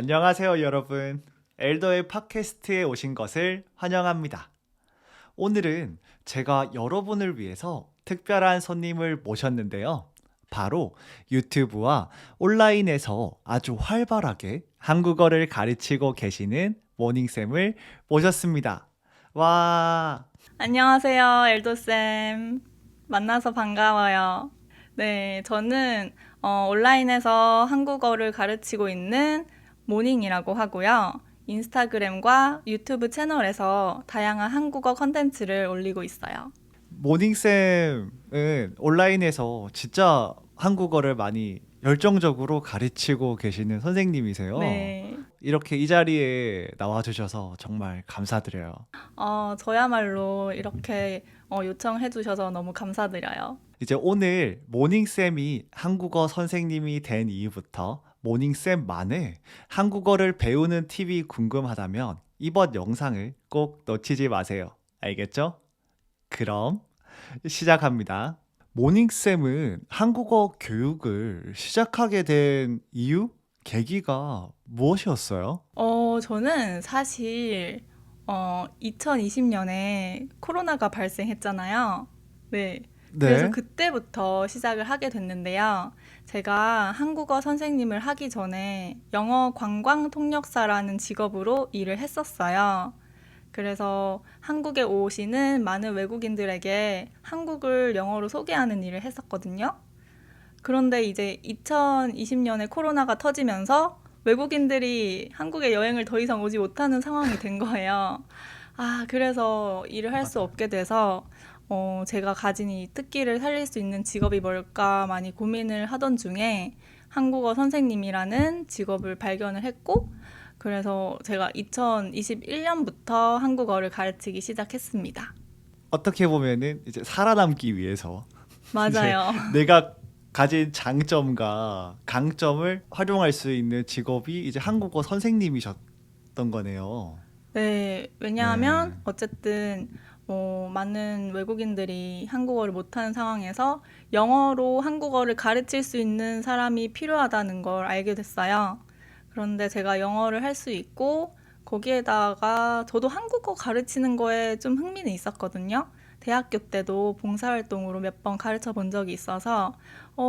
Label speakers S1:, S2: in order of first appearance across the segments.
S1: 안녕하세요, 여러분. 엘더의 팟캐스트에 오신 것을 환영합니다. 오늘은 제가 여러분을 위해서 특별한 손님을 모셨는데요. 바로 유튜브와 온라인에서 아주 활발하게 한국어를 가르치고 계시는 모닝쌤을 모셨습니다. 와,
S2: 안녕하세요, 엘도쌤. 만나서 반가워요. 네, 저는 온라인에서 한국어를 가르치고 있는 모닝이라고 하고요. 인스타그램과 유튜브 채널에서 다양한 한국어 컨텐츠를 올리고 있어요.
S1: 모닝쌤은 온라인에서 진짜 한국어를 많이 열정적으로 가르치고 계시는 선생님이세요.
S2: 네,
S1: 이렇게 이 자리에 나와주셔서 정말 감사드려요.
S2: 저야말로 이렇게 요청해 주셔서 너무 감사드려요.
S1: 이제 오늘 모닝쌤이 한국어 선생님이 된 이후부터 모닝쌤만의 한국어를 배우는 팁이 궁금하다면 이번 영상을 꼭 놓치지 마세요. 알겠죠? 그럼 시작합니다. 모닝쌤은 한국어 교육을 시작하게 된 이유? 계기가 무엇이었어요?
S2: 저는 사실 2020년에 코로나가 발생했잖아요. 네. 그래서
S1: 네.
S2: 그때부터 시작을 하게 됐는데요. 제가 한국어 선생님을 하기 전에 영어 관광 통역사라는 직업으로 일을 했었어요. 그래서 한국에 오시는 많은 외국인들에게 한국을 영어로 소개하는 일을 했었거든요. 그런데 이제 2020년에 코로나가 터지면서 외국인들이 한국에 여행을 더 이상 오지 못하는 상황이 된 거예요. 그래서 일을 할 수
S1: 맞아요.
S2: 없게 돼서 제가 가진 이 특기를 살릴 수 있는 직업이 뭘까 많이 고민을 하던 중에 한국어 선생님이라는 직업을 발견을 했고, 그래서 제가 2021년부터 한국어를 가르치기 시작했습니다.
S1: 어떻게 보면은 이제 살아남기 위해서 이제
S2: 맞아요.
S1: 내가 가진 장점과 강점을 활용할 수 있는 직업이 이제 한국어 선생님이셨던 거네요.
S2: 네,
S1: 네.
S2: 왜냐하면 어쨌든 많은 외국인들이 한국어를 못하는 상황에서 영어로 한국어를 가르칠 수 있는 사람이 필요하다는 걸 알게 됐어요. 그런데 제가 영어를 할 수 있고 거기에다가 저도 한국어 가르치는 거에 좀 흥미는 있었거든요. 대학교 때도 봉사활동으로 몇 번 가르쳐 본 적이 있어서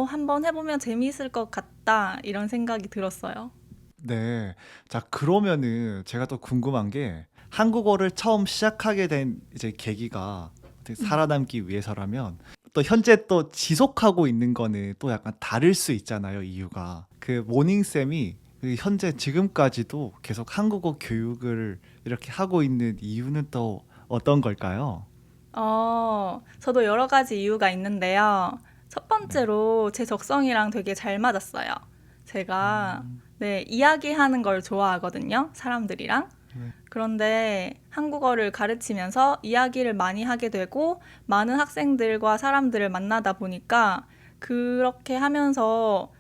S2: 한번 해보면 재미있을 것 같다 이런 생각이 들었어요.
S1: 네. 자, 그러면은 제가 또 궁금한 게 한국어를 처음 시작하게 된 이제 계기가 어떻게 살아남기 위해서라면 또 현재 또 지속하고 있는 거는 또 약간 다를 수 있잖아요, 이유가. 그 모닝쌤이 그 현재 지금까지도 계속 한국어 교육을 이렇게 하고 있는 이유는 또 어떤 걸까요?
S2: 저도 여러 가지 이유가 있는데요. 첫
S1: 네.
S2: 번째로 제 적성이랑 되게 잘 맞았어요. 제가,
S1: 음,
S2: 네, 이야기하는 걸 좋아하거든요. 사람들이랑.
S1: 네.
S2: 그런데 한국어를 가르치면서 이야기를 많이 하게 되고 많은 학생들과 사람들을 만나다 보니까 그렇게 하면서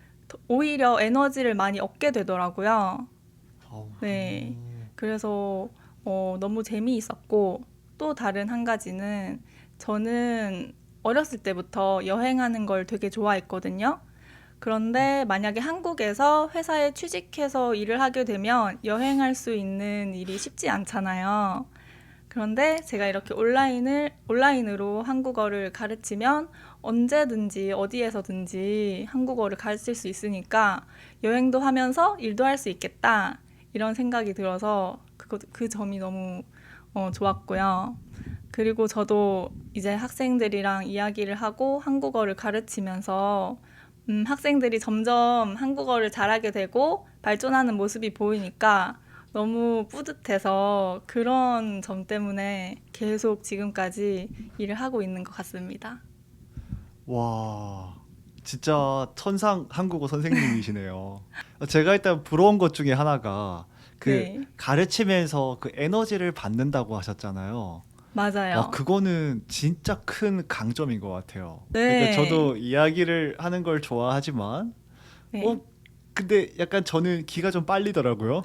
S2: 오히려 에너지를 많이 얻게 되더라고요.
S1: 어우,
S2: 네. 그래서 너무 재미있었고 또 다른 한 가지는 저는 어렸을 때부터 여행하는 걸 되게 좋아했거든요. 그런데 만약에 한국에서 회사에 취직해서 일을 하게 되면 여행할 수 있는 일이 쉽지 않잖아요. 그런데 제가 이렇게 온라인으로 한국어를 가르치면 언제든지 어디에서든지 한국어를 가르칠 수 있으니까 여행도 하면서 일도 할 수 있겠다. 이런 생각이 들어서 그 점이 너무 좋았고요. 그리고 저도 이제 학생들이랑 이야기를 하고 한국어를 가르치면서 학생들이 점점 한국어를 잘하게 되고 발전하는 모습이 보이니까 너무 뿌듯해서 그런 점 때문에 계속 지금까지 일을 하고 있는 것 같습니다.
S1: 와, 진짜 천상 한국어 선생님이시네요. 제가 일단 부러운 것 중에 하나가 그
S2: 네,
S1: 가르치면서 그 에너지를 받는다고 하셨잖아요. 와,
S2: 맞아요.
S1: 그거는 진짜 큰 강점인 것 같아요. 그러니까
S2: 네,
S1: 저도 이야기를 하는 걸 좋아하지만,
S2: 네.
S1: 근데 약간 저는 기가 좀 빨리더라고요.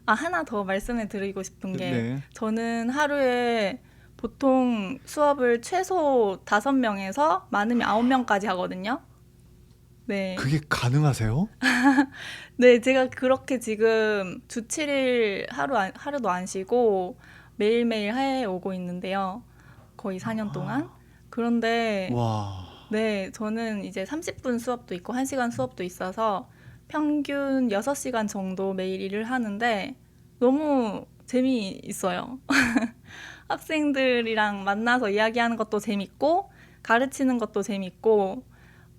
S2: 하나 더 말씀해 드리고 싶은 게,
S1: 네.
S2: 저는 하루에 보통 수업을 최소 5명에서 많으면 9명까지 하거든요. 네.
S1: 그게 가능하세요?
S2: 네, 제가 그렇게 지금 주 7일 하루도 안 쉬고 매일매일 해 오고 있는데요. 거의 4년 동안. 그런데
S1: 와,
S2: 네, 저는 이제 30분 수업도 있고 1시간 수업도 있어서 평균 6시간 정도 매일 일을 하는데 너무 재미있어요. 학생들이랑 만나서 이야기하는 것도 재밌고 가르치는 것도 재밌고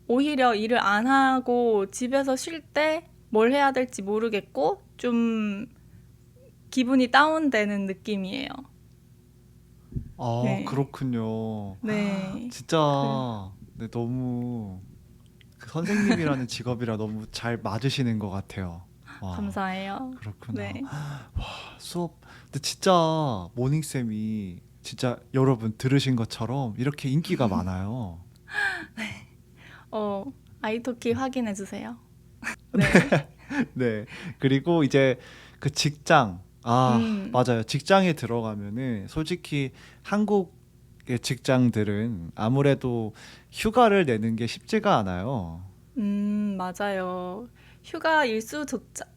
S2: 오히려 일을 안 하고 집에서 쉴 때 뭘 해야 될지 모르겠고 좀 기분이 다운되는 느낌이에요. 네,
S1: 그렇군요.
S2: 네, 그,
S1: 진짜 네, 너무 그 선생님이라는 직업이라 너무 잘 맞으시는 것 같아요. 와,
S2: 감사해요.
S1: 그렇구나.
S2: 네,
S1: 수업, 근데 진짜 모닝쌤이 진짜 여러분 들으신 것처럼 이렇게 인기가 많아요.
S2: 어, 아이토키 확인해 주세요. 네,
S1: 네. 그리고 이제 그 직장,
S2: 음,
S1: 맞아요. 직장에 들어가면은 솔직히 한국의 직장들은 아무래도 휴가를 내는 게 쉽지가 않아요.
S2: 맞아요. 휴가 일수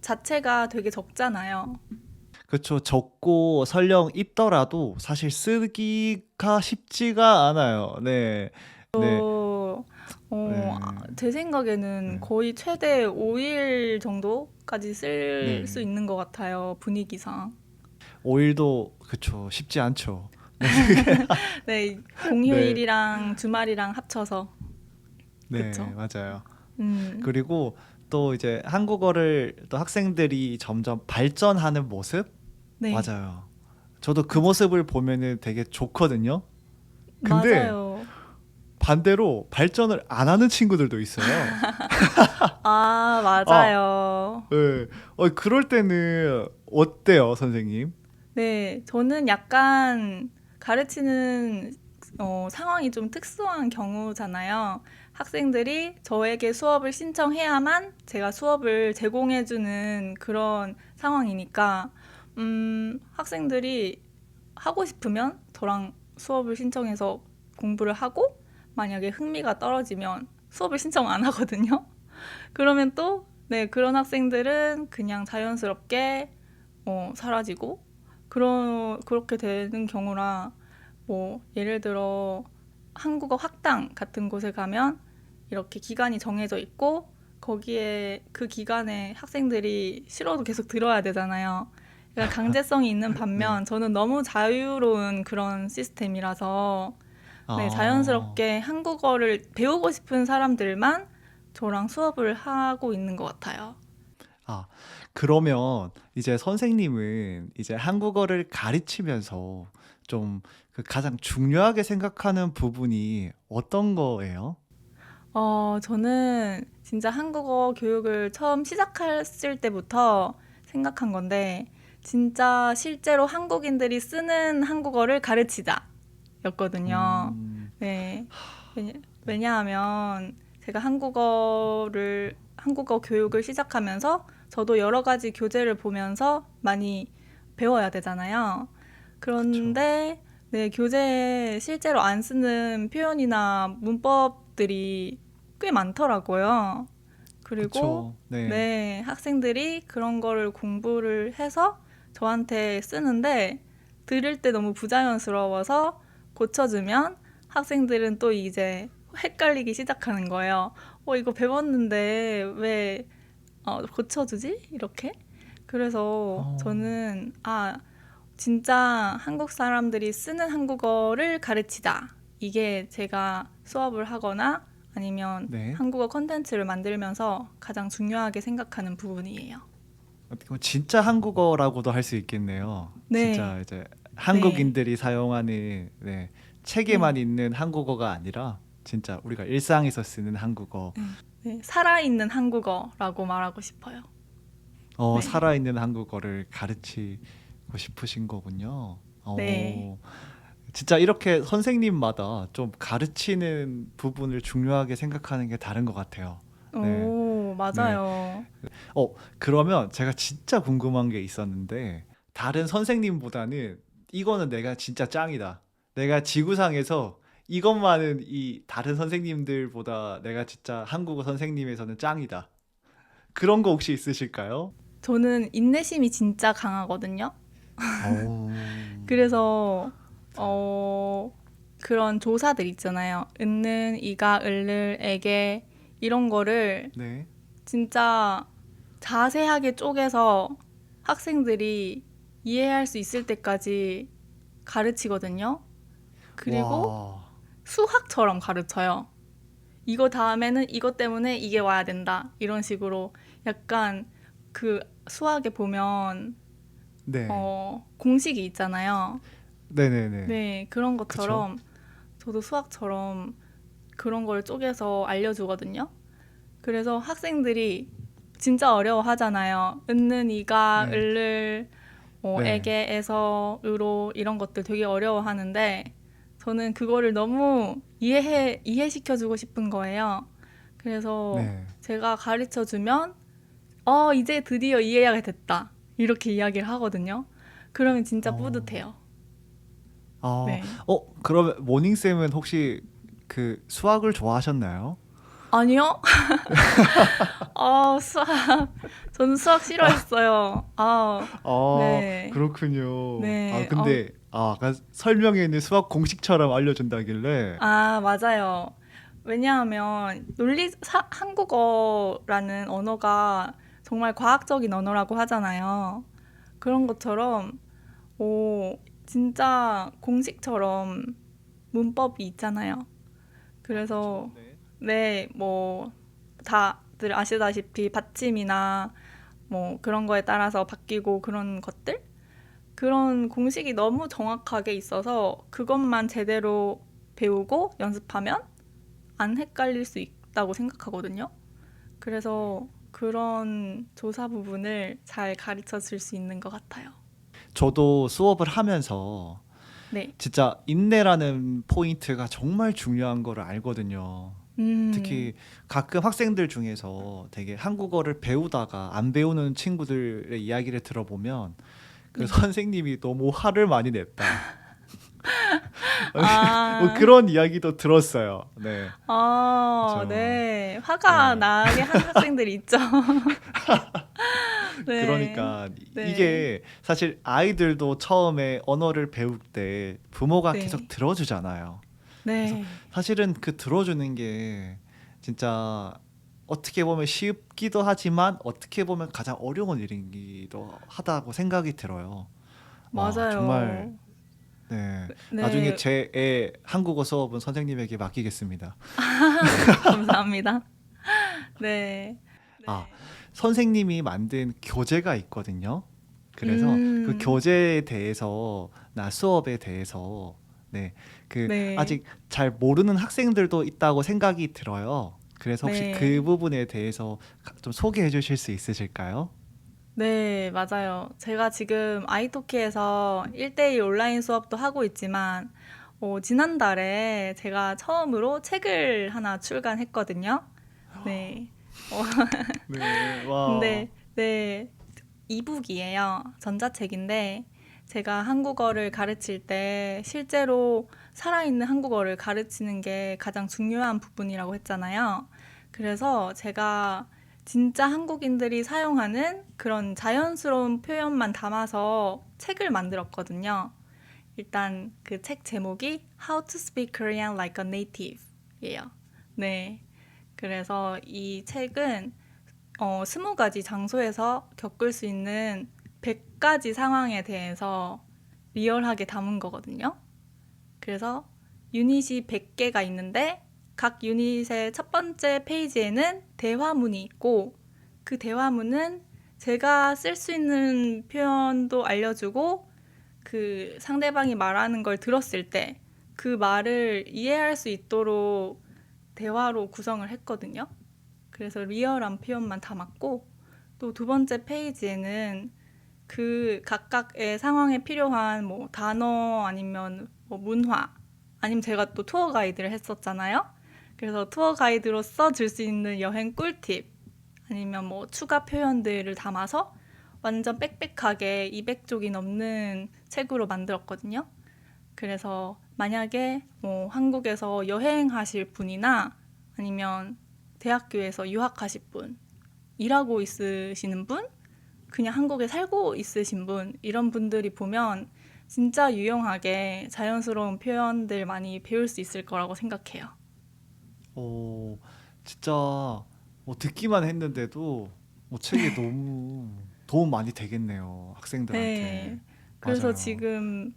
S2: 자체가 되게 적잖아요.
S1: 그쵸. 적고 설령 있더라도 사실 쓰기가 쉽지가 않아요. 네. 네. 네.
S2: 제 생각에는
S1: 네.
S2: 거의 최대 5일 정도까지 쓸 수
S1: 네.
S2: 있는 것 같아요, 분위기상.
S1: 5일도 그쵸. 쉽지 않죠.
S2: 네,
S1: 네.
S2: 공휴일이랑 주말이랑 합쳐서.
S1: 네,
S2: 그쵸?
S1: 맞아요.
S2: 음,
S1: 그리고 또 이제 한국어를 또 학생들이 점점 발전하는 모습?
S2: 네,
S1: 맞아요. 저도 그
S2: 맞아요.
S1: 모습을 보면은 되게 좋거든요. 근데
S2: 맞아요.
S1: 반대로 발전을 안 하는 친구들도 있어요.
S2: 아,
S1: 아,
S2: 맞아요.
S1: 네. 그럴 때는 어때요, 선생님?
S2: 네, 저는 약간 가르치는 상황이 좀 특수한 경우잖아요. 학생들이 저에게 수업을 신청해야만 제가 수업을 제공해주는 그런 상황이니까, 학생들이 하고 싶으면 저랑 수업을 신청해서 공부를 하고, 만약에 흥미가 떨어지면 수업을 신청 안 하거든요. 그러면 또, 네, 그런 학생들은 그냥 자연스럽게 사라지고 그렇게 되는 경우라 뭐 예를 들어 한국어 학당 같은 곳에 가면 이렇게 기간이 정해져 있고 거기에 그 기간에 학생들이 싫어도 계속 들어야 되잖아요. 그러니까 강제성이 있는
S1: 네.
S2: 반면 저는 너무 자유로운 그런 시스템이라서 네,
S1: 아,
S2: 자연스럽게 한국어를 배우고 싶은 사람들만 저랑 수업을 하고 있는 것 같아요.
S1: 아, 그러면 이제 선생님은 이제 한국어를 가르치면서 좀 그 가장 중요하게 생각하는 부분이 어떤 거예요?
S2: 저는 진짜 한국어 교육을 처음 시작했을 때부터 생각한 건데, 진짜 실제로 한국인들이 쓰는 한국어를 가르치자 였거든요.
S1: 음,
S2: 네. 왜냐,
S1: 네.
S2: 왜냐하면 제가 한국어 교육을 시작하면서 저도 여러 가지 교재를 보면서 많이 배워야 되잖아요.
S1: 그쵸.
S2: 그런데 네, 교재에 실제로 안 쓰는 표현이나 문법들이 꽤 많더라고요. 그리고
S1: 그쵸. 네.
S2: 네, 학생들이 그런 거를 공부를 해서 저한테 쓰는데 들을 때 너무 부자연스러워서 고쳐주면 학생들은 또 이제 헷갈리기 시작하는 거예요. 이거 배웠는데 왜 고쳐주지? 이렇게? 그래서
S1: 어,
S2: 저는 진짜 한국 사람들이 쓰는 한국어를 가르치자. 이게 제가 수업을 하거나 아니면
S1: 네.
S2: 한국어 콘텐츠를 만들면서 가장 중요하게 생각하는 부분이에요.
S1: 어떻게 보면 진짜 한국어라고도 할 수 있겠네요.
S2: 네,
S1: 진짜 이제
S2: 네,
S1: 한국인들이 사용하는 네, 책에만
S2: 네,
S1: 있는 한국어가 아니라 진짜 우리가 일상에서 쓰는 한국어,
S2: 네. 살아있는 한국어라고 말하고 싶어요. 네,
S1: 살아있는 한국어를 가르치고 싶으신 거군요.
S2: 네.
S1: 진짜 이렇게 선생님마다 좀 가르치는 부분을 중요하게 생각하는 게 다른 것 같아요. 네,
S2: 오,
S1: 네.
S2: 맞아요.
S1: 그러면 제가 진짜 궁금한 게 있었는데, 다른 선생님보다는 이거는 내가 진짜 짱이다. 내가 지구상에서 이것만은 이 다른 선생님들보다 내가 진짜 한국어 선생님에서는 짱이다. 그런 거 혹시 있으실까요?
S2: 저는 인내심이 진짜 강하거든요.
S1: 어,
S2: 그래서 어, 그런 조사들 있잖아요. 은는, 이가, 을를, 에게 이런 거를
S1: 네.
S2: 진짜 자세하게 쪼개서 학생들이 이해할 수 있을 때까지 가르치거든요. 그리고
S1: 와,
S2: 수학처럼 가르쳐요. 이거 다음에는 이것 때문에 이게 와야 된다. 이런 식으로 약간 그 수학에 보면
S1: 네.
S2: 공식이 있잖아요.
S1: 네네네.
S2: 네, 그런
S1: 그쵸?
S2: 것처럼 저도 수학처럼 그런 걸 쪼개서 알려주거든요. 그래서 학생들이 진짜 어려워하잖아요. 은는, 이가,
S1: 네.
S2: 을을,
S1: 네.
S2: 에게에서, 으로 이런 것들 되게 어려워하는데 저는 그거를 너무 이해시켜주고 싶은 거예요. 그래서
S1: 네.
S2: 제가 가르쳐 주면 이제 드디어 이해가 됐다. 이렇게 이야기를 하거든요. 그러면 진짜
S1: 어,
S2: 뿌듯해요.
S1: 아,
S2: 네.
S1: 그러면 모닝쌤은 혹시 그 수학을 좋아하셨나요?
S2: 아니요? 수학. 저는 수학 싫어했어요. 네.
S1: 그렇군요.
S2: 네.
S1: 근데, 아까 설명에 있는 수학 공식처럼 알려준다길래,
S2: 맞아요. 왜냐하면 한국어라는 언어가 정말 과학적인 언어라고 하잖아요. 그런 것처럼, 진짜 공식처럼 문법이 있잖아요.
S1: 그쵸?
S2: 그래서,
S1: 네.
S2: 네, 뭐, 다들 아시다시피 받침이나 뭐 그런 거에 따라서 바뀌고 그런 것들? 그런 공식이 너무 정확하게 있어서 그것만 제대로 배우고 연습하면 안 헷갈릴 수 있다고 생각하거든요.
S1: 네.
S2: 그래서 그런 조사 부분을 잘 가르쳐 줄 수 있는 것 같아요.
S1: 저도 수업을 하면서
S2: 네.
S1: 진짜 인내라는 포인트가 정말 중요한 거를 알거든요.
S2: 음,
S1: 특히 가끔 학생들 중에서 되게 한국어를 배우다가 안 배우는 친구들의 이야기를 들어보면 그
S2: 네.
S1: 선생님이 너무 화를 많이 냈다. 뭐
S2: 아,
S1: 그런 이야기도 들었어요. 네. 그렇죠.
S2: 네. 화가
S1: 네.
S2: 나게 한 학생들이 있죠. 네.
S1: 그러니까
S2: 네.
S1: 이게 사실 아이들도 처음에 언어를 배울 때 부모가 계속
S2: 네.
S1: 들어주잖아요. 그래서
S2: 네.
S1: 사실은 그 들어주는 게 진짜 어떻게 보면 쉽기도 하지만 어떻게 보면 가장 어려운 일이기도 하다고 생각이 들어요. 정말
S2: 맞아요.
S1: 네. 나중에
S2: 네.
S1: 제 애 한국어 수업은 선생님에게 맡기겠습니다.
S2: 감사합니다. 네.
S1: 아, 선생님이 만든 교재가 있거든요. 그래서 그
S2: 음,
S1: 교재에 대해서 나 수업에 대해서 네.
S2: 네.
S1: 아직 잘 모르는 학생들도 있다고 생각이 들어요. 그래서 혹시 그
S2: 네.
S1: 부분에 대해서 좀 소개해 주실 수 있으실까요?
S2: 네, 맞아요. 제가 지금 아이토키에서 1대1 온라인 수업도 하고 있지만, 지난달에 제가 처음으로 책을 하나 출간했거든요. 네. 어,
S1: 네. 와.
S2: 근데, 네, 이북이에요. 전자책인데, 제가 한국어를 가르칠 때 실제로 살아있는 한국어를 가르치는 게 가장 중요한 부분이라고 했잖아요. 그래서 제가 진짜 한국인들이 사용하는 그런 자연스러운 표현만 담아서 책을 만들었거든요. 일단 그 책 제목이 How to Speak Korean Like a Native 예요. 네. 그래서 이 책은 20가지 장소에서 겪을 수 있는 100가지 상황에 대해서 리얼하게 담은 거거든요. 그래서 유닛이 100개가 있는데 각 유닛의 첫 번째 페이지에는 대화문이 있고 그 대화문은 제가 쓸 수 있는 표현도 알려주고 그 상대방이 말하는 걸 들었을 때 그 말을 이해할 수 있도록 대화로 구성을 했거든요. 그래서 리얼한 표현만 담았고 또 두 번째 페이지에는 그 각각의 상황에 필요한 뭐 단어 아니면 뭐 문화 아니면 제가 또 투어 가이드를 했었잖아요. 그래서 투어 가이드로서 줄 수 있는 여행 꿀팁 아니면 뭐 추가 표현들을 담아서 완전 빽빽하게 200쪽이 넘는 책으로 만들었거든요. 그래서 만약에 뭐 한국에서 여행하실 분이나 아니면 대학교에서 유학하실 분, 일하고 있으시는 분, 그냥 한국에 살고 있으신 분, 이런 분들이 보면 진짜 유용하게 자연스러운 표현들 많이 배울 수 있을 거라고 생각해요.
S1: 어, 진짜 듣기만 했는데도 책이 너무 도움 많이 되겠네요.
S2: 네.
S1: 학생들한테.
S2: 그래서
S1: 맞아요.
S2: 지금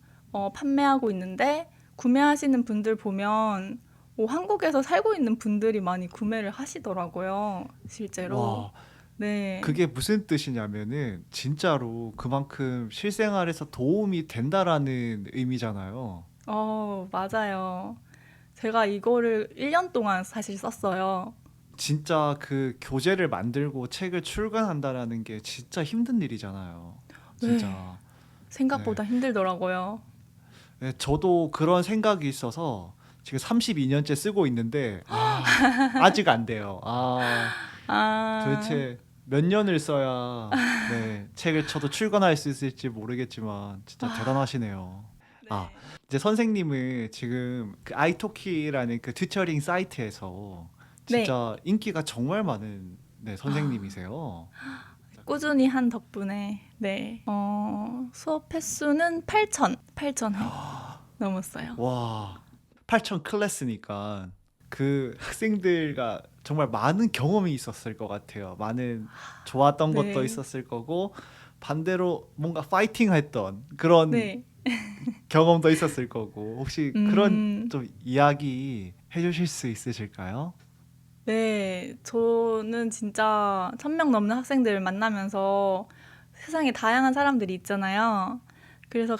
S2: 판매하고 있는데 구매하시는 분들 보면 한국에서 살고 있는 분들이 많이 구매를 하시더라고요. 실제로.
S1: 와,
S2: 네.
S1: 그게 무슨 뜻이냐면은 진짜로 그만큼 실생활에서 도움이 된다라는 의미잖아요.
S2: 맞아요. 제가 이거를 1년 동안 사실 썼어요.
S1: 진짜 그 교재를 만들고 책을 출간한다라는 게 진짜 힘든 일이잖아요.
S2: 네.
S1: 진짜. 네.
S2: 생각보다 힘들더라고요.
S1: 네, 저도 그런 생각이 있어서 지금 32년째 쓰고 있는데, 아직 안 돼요.
S2: 아,
S1: 도대체 몇 년을 써야, 네, 책을 저도 출간할 수 있을지 모르겠지만, 진짜 대단하시네요. 아,
S2: 네.
S1: 이제 선생님은 지금 그 아이토키라는 그 튜터링 사이트에서
S2: 네.
S1: 진짜 인기가 정말 많은, 네,
S2: 아,
S1: 선생님이세요.
S2: 꾸준히 한 덕분에, 네. 수업 횟수는 8천 회 넘었어요.
S1: 와, 8천 클래스니까 그 학생들과 정말 많은 경험이 있었을 것 같아요. 많은 좋았던 것도
S2: 네.
S1: 있었을 거고, 반대로 뭔가 파이팅 했던 그런
S2: 네.
S1: 경험도 있었을 거고, 혹시 그런
S2: 음,
S1: 좀 이야기 해주실 수 있으실까요?
S2: 네. 저는 진짜 1,000명 넘는 학생들을 만나면서 세상에 다양한 사람들이 있잖아요. 그래서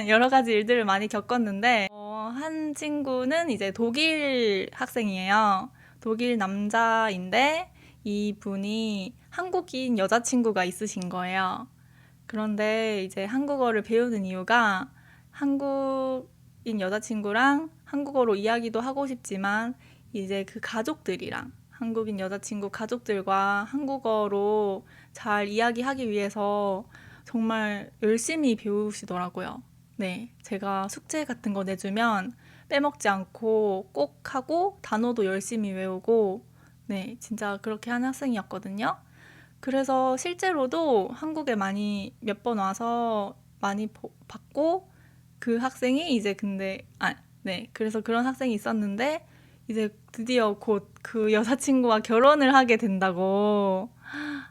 S2: 여러 가지 일들을 많이 겪었는데, 한 친구는 이제 독일 학생이에요. 독일 남자인데, 이분이 한국인 여자친구가 있으신 거예요. 그런데 이제 한국어를 배우는 이유가 한국인 여자친구랑 한국어로 이야기도 하고 싶지만 이제 그 가족들이랑 한국인 여자친구 가족들과 한국어로 잘 이야기하기 위해서 정말 열심히 배우시더라고요. 네, 제가 숙제 같은 거 내주면 빼먹지 않고 꼭 하고 단어도 열심히 외우고 네, 진짜 그렇게 하는 학생이었거든요. 그래서 실제로도 한국에 많이 몇 번 와서 많이 봤고 그 학생이 이제 근데 네. 그래서 그런 학생이 있었는데 이제 드디어 곧 그 여자친구와 결혼을 하게 된다고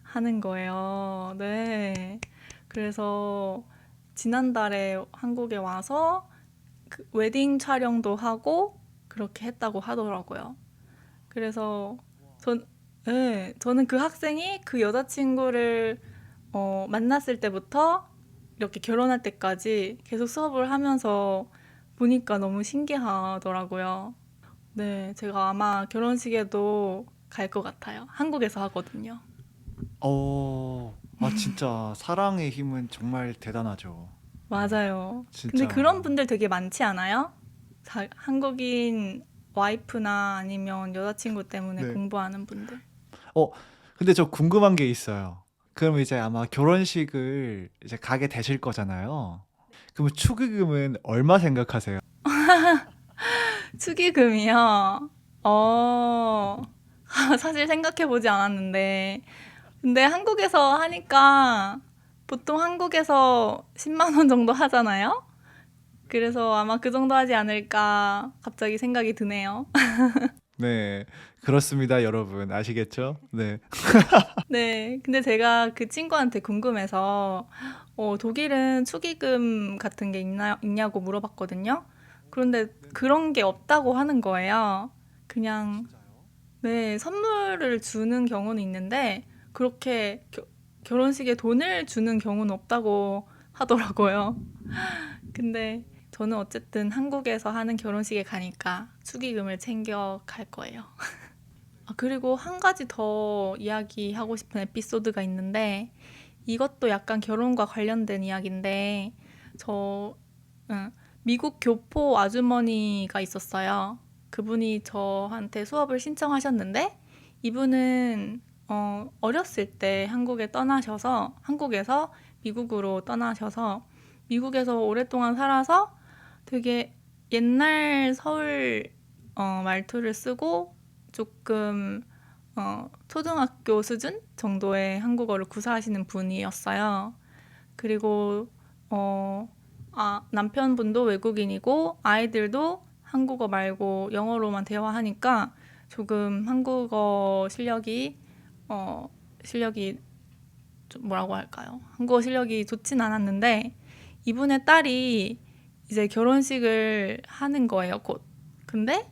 S2: 하는 거예요. 네. 그래서 지난달에 한국에 와서 그 웨딩 촬영도 하고 그렇게 했다고 하더라고요. 그래서 전, 네, 저는 그 학생이 그 여자친구를 만났을 때부터 이렇게 결혼할 때까지 계속 수업을 하면서 보니까 너무 신기하더라고요. 네, 제가 아마 결혼식에도 갈 것 같아요. 한국에서 하거든요.
S1: 진짜 사랑의 힘은 정말 대단하죠. 네,
S2: 맞아요. 근데 그런
S1: 진짜.
S2: 분들 되게 많지 않아요? 한국인 와이프나 아니면 여자친구 때문에
S1: 네.
S2: 공부하는 분들.
S1: 어, 근데 저 궁금한 게 있어요. 그럼 이제 아마 결혼식을 이제 가게 되실 거잖아요. 그럼 축의금은 얼마 생각하세요?
S2: 축의금이요? 어, 사실 생각해보지 않았는데. 근데 한국에서 하니까 보통 한국에서 10만 원 정도 하잖아요? 그래서 아마 그 정도 하지 않을까 갑자기 생각이 드네요.
S1: 네, 그렇습니다, 여러분. 아시겠죠? 네.
S2: 네. 근데 제가 그 친구한테 궁금해서, 독일은 축의금 같은 게 있냐고 물어봤거든요. 그런데 그런 게 없다고 하는 거예요. 그냥 네, 선물을 주는 경우는 있는데, 그렇게 결혼식에 돈을 주는 경우는 없다고 하더라고요. 근데 저는 어쨌든 한국에서 하는 결혼식에 가니까 축의금을 챙겨 갈 거예요. 그리고 한 가지 더 이야기하고 싶은 에피소드가 있는데, 이것도 약간 결혼과 관련된 이야기인데, 저, 응, 미국 교포 아주머니가 있었어요. 그분이 저한테 수업을 신청하셨는데, 이분은, 어렸을 때 한국에서 미국으로 떠나셔서, 미국에서 오랫동안 살아서 되게 옛날 서울 말투를 쓰고 조금 초등학교 수준 정도의 한국어를 구사하시는 분이었어요. 그리고 남편분도 외국인이고 아이들도 한국어 말고 영어로만 대화하니까 조금 한국어 실력이 좀 뭐라고 할까요? 한국어 실력이 좋진 않았는데 이분의 딸이 이제 결혼식을 하는 거예요, 곧. 근데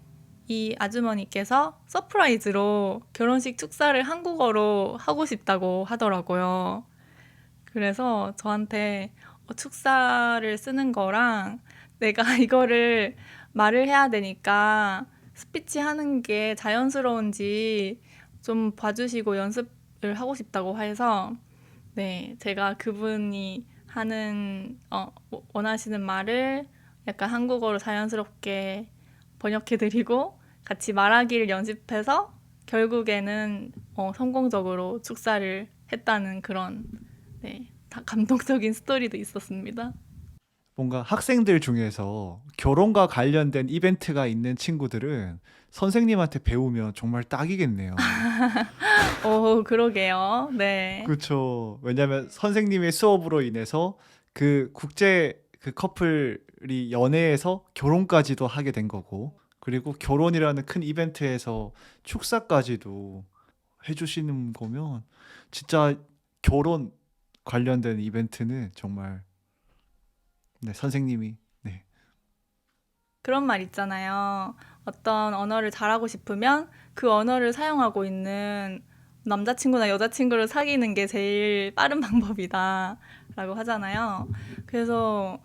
S2: 이 아주머니께서 서프라이즈로 결혼식 축사를 한국어로 하고 싶다고 하더라고요. 그래서 저한테 축사를 쓰는 거랑 내가 이거를 말을 해야 되니까 스피치 하는 게 자연스러운지 좀 봐주시고 연습을 하고 싶다고 해서 네, 제가 그분이 원하시는 말을 약간 한국어로 자연스럽게 번역해드리고 같이 말하기를 연습해서 결국에는 성공적으로 축사를 했다는 그런 네, 다 감동적인 스토리도 있었습니다.
S1: 뭔가 학생들 중에서 결혼과 관련된 이벤트가 있는 친구들은 선생님한테 배우면 정말 딱이겠네요.
S2: 그러게요. 네.
S1: 그렇죠. 왜냐하면 선생님의 수업으로 인해서 그 국제 그 커플이 연애에서 결혼까지도 하게 된 거고, 그리고 결혼이라는 큰 이벤트에서 축사까지도 해주시는 거면 진짜 결혼 관련된 이벤트는 정말 네, 선생님이 네,
S2: 그런 말 있잖아요. 어떤 언어를 잘하고 싶으면 그 언어를 사용하고 있는 남자친구나 여자친구를 사귀는 게 제일 빠른 방법이다. 라고 하잖아요. 그래서,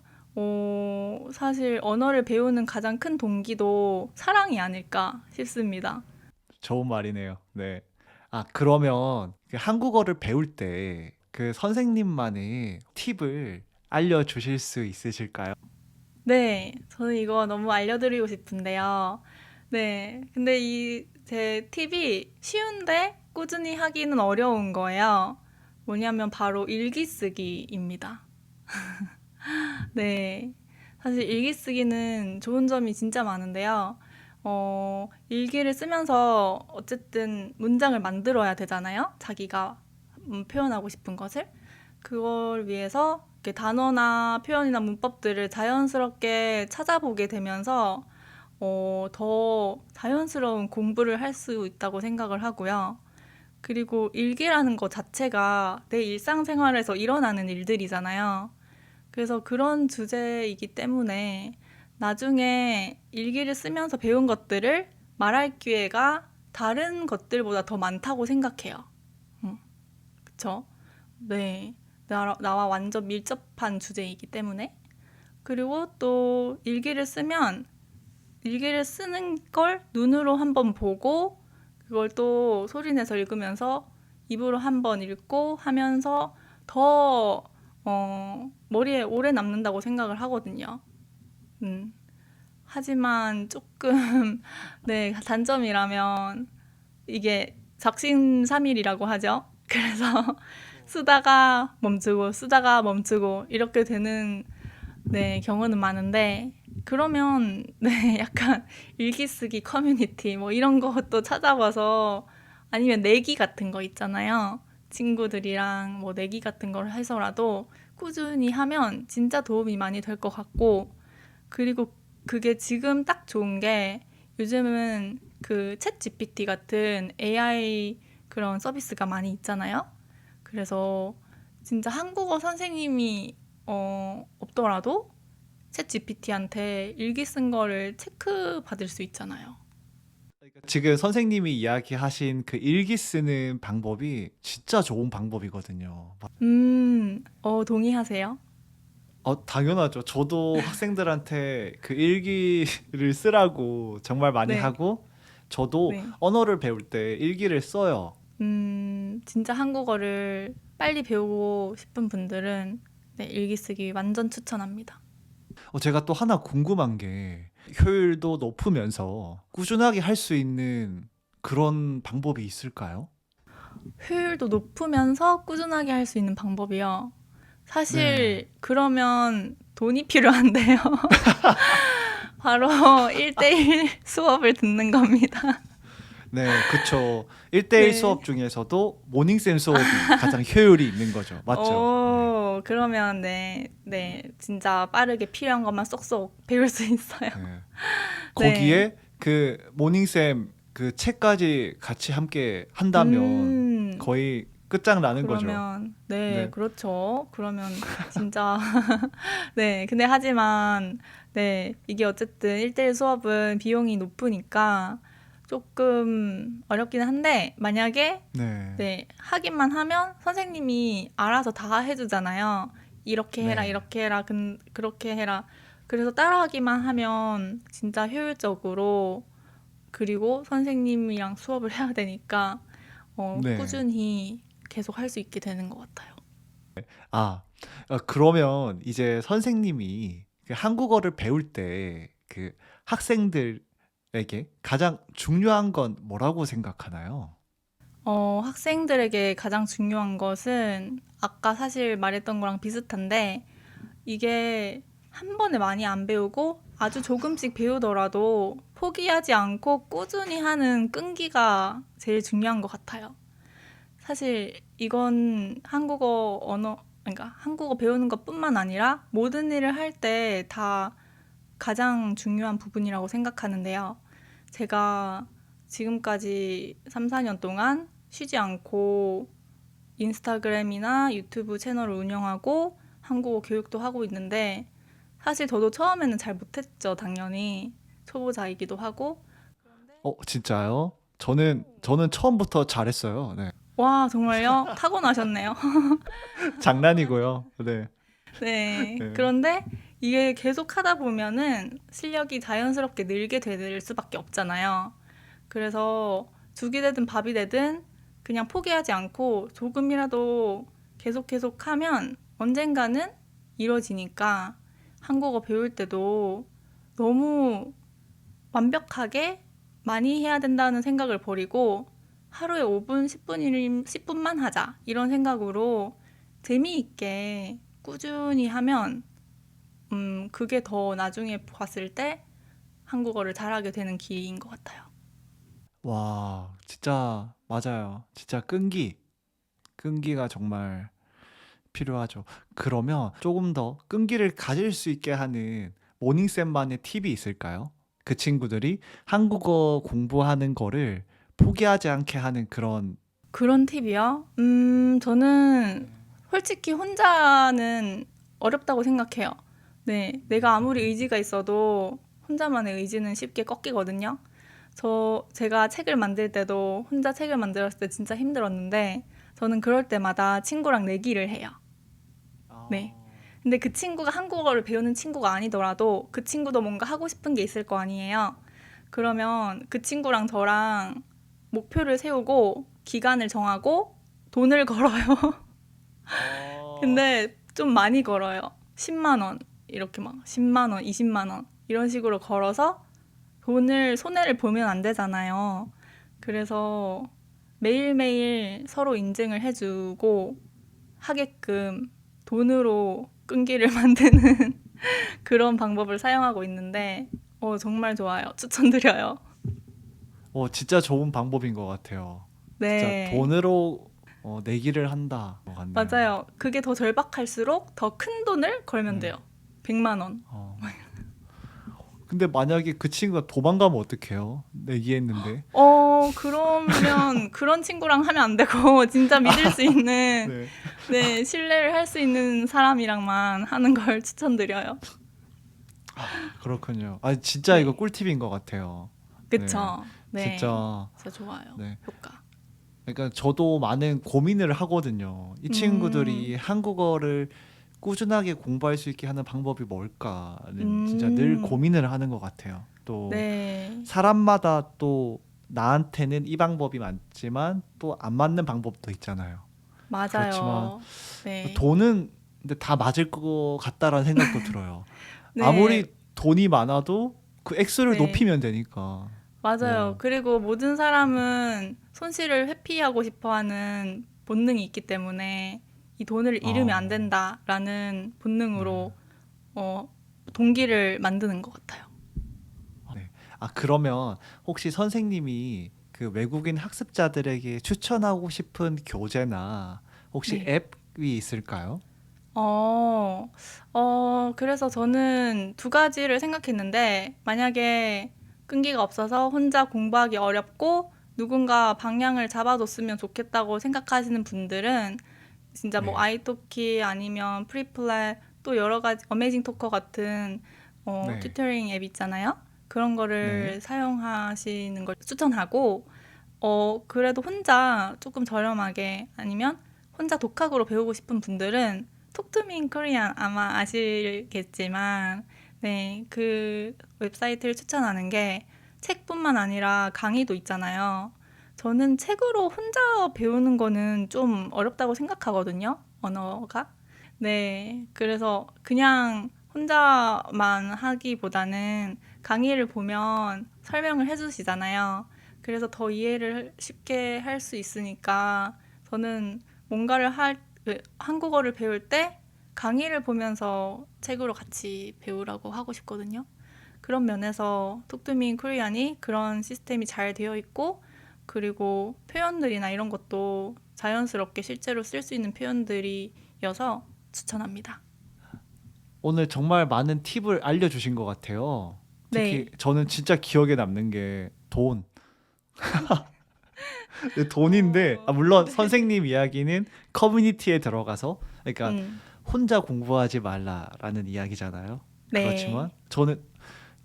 S2: 사실 언어를 배우는 가장 큰 동기도 사랑이 아닐까 싶습니다.
S1: 좋은 말이네요. 네. 아, 그러면 그 한국어를 배울 때 그 선생님만의 팁을 알려주실 수 있으실까요?
S2: 네, 저는 이거 너무 알려드리고 싶은데요. 네, 근데 이 제 팁이 쉬운데 꾸준히 하기는 어려운 거예요. 뭐냐면 바로 일기 쓰기입니다. 네, 사실 일기 쓰기는 좋은 점이 진짜 많은데요. 일기를 쓰면서 어쨌든 문장을 만들어야 되잖아요. 자기가 표현하고 싶은 것을. 그걸 위해서 이렇게 단어나 표현이나 문법들을 자연스럽게 찾아보게 되면서 더 자연스러운 공부를 할 수 있다고 생각을 하고요. 그리고 일기라는 것 자체가 내 일상생활에서 일어나는 일들이잖아요. 그래서 그런 주제이기 때문에 나중에 일기를 쓰면서 배운 것들을 말할 기회가 다른 것들보다 더 많다고 생각해요. 그쵸? 네. 나와 완전 밀접한 주제이기 때문에. 그리고 또 일기를 쓰는 걸 눈으로 한번 보고 그걸 또 소리내서 읽으면서 입으로 한번 읽고 하면서 더 머리에 오래 남는다고 생각을 하거든요. 음. 하지만 조금 네, 단점이라면 이게 작심삼일이라고 하죠. 그래서 쓰다가 멈추고 이렇게 되는 네, 경우는 많은데 그러면 네, 약간 일기 쓰기 커뮤니티 뭐 이런 것도 찾아봐서 아니면 내기 같은 거 있잖아요. 친구들이랑 뭐 내기 같은 걸 해서라도 꾸준히 하면 진짜 도움이 많이 될 것 같고 그리고 그게 지금 딱 좋은 게 요즘은 그 챗 GPT 같은 AI 그런 서비스가 많이 있잖아요. 그래서 진짜 한국어 선생님이 없더라도 챗 GPT한테 일기 쓴 거를 체크 받을 수 있잖아요.
S1: 지금 선생님이 이야기하신 그 일기 쓰는 방법이 진짜 좋은 방법이거든요.
S2: 동의하세요?
S1: 당연하죠. 저도 학생들한테 그 일기를 쓰라고 정말 많이
S2: 네,
S1: 하고, 저도
S2: 네.
S1: 언어를 배울 때 일기를 써요.
S2: 진짜 한국어를 빨리 배우고 싶은 분들은 네, 일기 쓰기 완전 추천합니다.
S1: 제가 또 하나 궁금한 게 효율도 높으면서 꾸준하게 할 수 있는 그런 방법이 있을까요?
S2: 효율도 높으면서 꾸준하게 할 수 있는 방법이요.
S1: 네.
S2: 사실 그러면 돈이 필요한데요. 바로 1대1 수업을 듣는 겁니다.
S1: 네, 그쵸. 1대1
S2: 네.
S1: 수업 중에서도 모닝쌤 수업이 가장 효율이 있는 거죠. 맞죠?
S2: 오, 그러면 진짜 빠르게 필요한 것만 쏙쏙 배울 수 있어요.
S1: 네.
S2: 네.
S1: 거기에 그 모닝쌤 그 책까지 같이 함께 한다면 거의 끝장나는 거죠.
S2: 그러면
S1: 네.
S2: 그렇죠. 그러면 진짜 네, 근데 하지만 이게 어쨌든 1대1 수업은 비용이 높으니까 조금 어렵긴 한데 만약에
S1: 네.
S2: 하기만 하면 선생님이 알아서 다 해주잖아요. 이렇게 해라,
S1: 네.
S2: 이렇게 해라, 그렇게 해라. 그래서 따라하기만 하면 진짜 효율적으로 그리고 선생님이랑 수업을 해야 되니까
S1: 네.
S2: 꾸준히 계속 할 수 있게 되는 것 같아요.
S1: 아, 그러면 이제 선생님이 그 한국어를 배울 때 그 학생들에게 가장 중요한 건 뭐라고 생각하나요?
S2: 학생들에게 가장 중요한 것은 아까 사실 말했던 거랑 비슷한데 이게 한 번에 많이 안 배우고 아주 조금씩 배우더라도 포기하지 않고 꾸준히 하는 끈기가 제일 중요한 것 같아요. 사실 이건 한국어 언어, 그러니까 한국어 배우는 것뿐만 아니라 모든 일을 할 때 다 가장 중요한 부분이라고 생각하는데요. 제가 지금까지 3, 4년 동안 쉬지 않고 인스타그램이나 유튜브 채널을 운영하고 한국어 교육도 하고 있는데 사실 저도 처음에는 잘 못했죠, 당연히. 초보자이기도 하고.
S1: 진짜요? 저는 처음부터 잘했어요. 네.
S2: 와, 정말요? 타고나셨네요.
S1: 장난이고요. 네.
S2: 네.
S1: 네.
S2: 그런데 이게 계속 하다 보면은 실력이 자연스럽게 늘게 될 수밖에 없잖아요. 그래서 죽이 되든 밥이 되든 그냥 포기하지 않고 조금이라도 계속 하면 언젠가는 이루어지니까 한국어 배울 때도 너무 완벽하게 많이 해야 된다는 생각을 버리고 하루에 5분, 10분만 하자. 이런 생각으로 재미있게 꾸준히 하면 그게 더 나중에 봤을 때 한국어를 잘하게 되는 길인 것 같아요.
S1: 와, 진짜 맞아요. 진짜 끈기가 정말 필요하죠. 그러면 조금 더 끈기를 가질 수 있게 하는 모닝쌤만의 팁이 있을까요? 그 친구들이 한국어 공부하는 거를 포기하지 않게 하는 그런.
S2: 그런 팁이요? 저는 솔직히 혼자는 어렵다고 생각해요. 네, 내가 아무리 의지가 있어도 혼자만의 의지는 쉽게 꺾이거든요. 제가 책을 만들 때도 혼자 책을 만들었을 때 진짜 힘들었는데 저는 그럴 때마다 친구랑 내기를 해요. 네. 근데 그 친구가 한국어를 배우는 친구가 아니더라도 그 친구도 뭔가 하고 싶은 게 있을 거 아니에요. 그러면 그 친구랑 저랑 목표를 세우고 기간을 정하고 돈을 걸어요. 근데 좀 많이 걸어요. 10만 원. 이렇게 막 10만 원, 20만 원. 이런 식으로 걸어서 손해를 보면 안 되잖아요. 그래서 매일매일 서로 인증을 해주고 하게끔 돈으로 끈기를 만드는 그런 방법을 사용하고 있는데, 정말 좋아요. 추천드려요.
S1: 진짜 좋은 방법인 것 같아요. 진짜
S2: 네.
S1: 돈으로 내기를 한다 것 같네요.
S2: 맞아요. 그게 더 절박할수록 더 큰 돈을 걸면
S1: 네.
S2: 돼요. 100만 원.
S1: 어. 근데 만약에 그 친구가 도망가면 어떡해요? 내기했는데.
S2: 그러면 그런 친구랑 하면 안 되고, 진짜 믿을 수 있는,
S1: 네.
S2: 신뢰를 할 수 있는 사람이랑만 하는 걸 추천드려요.
S1: 그렇군요. 진짜 이거
S2: 네.
S1: 꿀팁인 것 같아요. 네.
S2: 그쵸? 네.
S1: 진짜.
S2: 진짜 좋아요.
S1: 네.
S2: 효과.
S1: 그러니까 저도 많은 고민을 하거든요. 이 친구들이
S2: 음,
S1: 한국어를 꾸준하게 공부할 수 있게 하는 방법이 뭘까는 진짜 늘
S2: 음,
S1: 고민을 하는 것 같아요. 또
S2: 네.
S1: 사람마다 또 나한테는 이 방법이 맞지만 또 안 맞는 방법도 있잖아요. 그렇지만
S2: 맞아요. 네.
S1: 돈은 근데 다 맞을 것 같다라는 생각도 들어요.
S2: 네.
S1: 아무리 돈이 많아도 그 액수를
S2: 네.
S1: 높이면 되니까.
S2: 맞아요.
S1: 뭐,
S2: 그리고 모든 사람은 손실을 회피하고 싶어 하는 본능이 있기 때문에 이 돈을 잃으면 안
S1: 어,
S2: 된다라는
S1: 네.
S2: 본능으로 동기를 만드는 것 같아요.
S1: 네. 아, 그러면 혹시 선생님이 그 외국인 학습자들에게 추천하고 싶은 교재나 혹시
S2: 네.
S1: 앱이 있을까요?
S2: 어, 그래서 저는 두 가지를 생각했는데, 만약에 끈기가 없어서 혼자 공부하기 어렵고, 누군가 방향을 잡아줬으면 좋겠다고 생각하시는 분들은, 진짜 뭐
S1: 네.
S2: 아이토키 아니면 프리플랫 또 여러 가지 어메이징 토커 같은
S1: 네.
S2: 튜터링 앱 있잖아요. 그런
S1: 네.
S2: 거를 사용하시는 걸 추천하고, 그래도 혼자 조금 저렴하게 아니면 혼자 독학으로 배우고 싶은 분들은 톡투민 코리안 아마 아시겠지만 네, 그 웹사이트를 추천하는 게 책뿐만 아니라 강의도 있잖아요. 저는 책으로 혼자 배우는 거는 좀 어렵다고 생각하거든요. 언어가. 네, 그래서 그냥 혼자만 하기보다는 강의를 보면 설명을 해주시잖아요. 그래서 더 이해를 쉽게 할 수 있으니까 저는 뭔가를 한국어를 배울 때 강의를 보면서 책으로 같이 배우라고 하고 싶거든요. 그런 면에서 톡투미 코리안이 그런 시스템이 잘 되어 있고 그리고 표현들이나 이런 것도 자연스럽게 실제로 쓸 수 있는 표현들이어서 추천합니다.
S1: 오늘 정말 많은 팁을 알려주신 것 같아요. 특히
S2: 네.
S1: 저는 진짜 기억에 남는 게 돈. 돈인데, 아, 물론
S2: 네.
S1: 선생님 이야기는 커뮤니티에 들어가서, 그러니까
S2: 음,
S1: 혼자 공부하지 말라라는 이야기잖아요. 그렇지만
S2: 네.
S1: 저는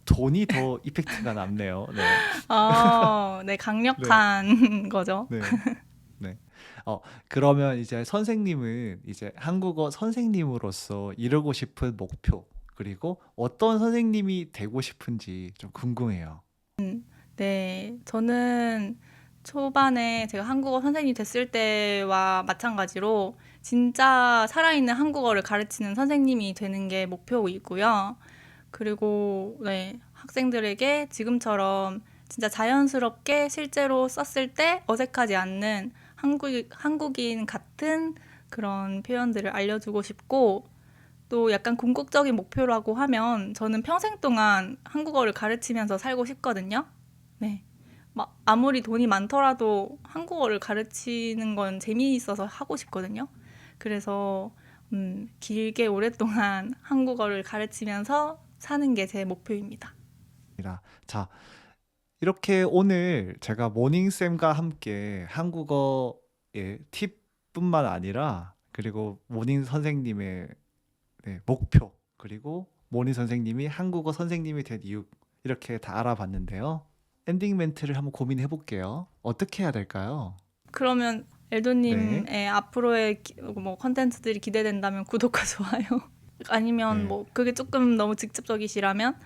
S1: 돈이 더 이펙트가 남네요. 네.
S2: 네,
S1: 네.
S2: 강력한 거죠.
S1: 네. 네. 어, 그러면 이제 선생님은 이제 한국어 선생님으로서 이루고 싶은 목표, 그리고 어떤 선생님이 되고 싶은지 좀 궁금해요.
S2: 네, 저는 초반에 제가 한국어 선생님이 됐을 때와 마찬가지로 진짜 살아있는 한국어를 가르치는 선생님이 되는 게 목표이고요. 그리고 네, 학생들에게 지금처럼 진짜 자연스럽게 실제로 썼을 때 어색하지 않는 한국인 같은 그런 표현들을 알려주고 싶고 또 약간 궁극적인 목표라고 하면 저는 평생 동안 한국어를 가르치면서 살고 싶거든요. 네. 막 아무리 돈이 많더라도 한국어를 가르치는 건 재미있어서 하고 싶거든요. 그래서 길게 오랫동안 한국어를 가르치면서 사는 게 제 목표입니다.
S1: 자, 이렇게 오늘 제가 모닝쌤과 함께 한국어의 팁뿐만 아니라 그리고 모닝 선생님의 네, 목표 그리고 모닝 선생님이 한국어 선생님이 된 이유 이렇게 다 알아봤는데요. 엔딩 멘트를 한번 고민해 볼게요. 어떻게 해야 될까요?
S2: 그러면
S1: 네.
S2: 엘도님의 앞으로의 뭐 컨텐츠들이 기대된다면 구독과 좋아요. 아니면
S1: 네.
S2: 뭐 그게 조금 너무 직접적이시라면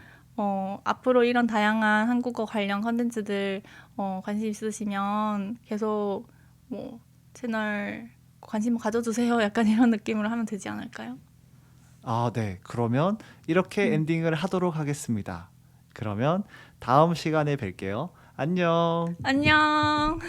S2: 앞으로 이런 다양한 한국어 관련 컨텐츠들 관심 있으시면 계속 뭐 채널 관심 가져주세요. 약간 이런 느낌으로 하면 되지 않을까요?
S1: 아, 네. 그러면 이렇게
S2: 음.
S1: 엔딩을 하도록 하겠습니다. 그러면 다음 시간에 뵐게요. 안녕.
S2: 안녕.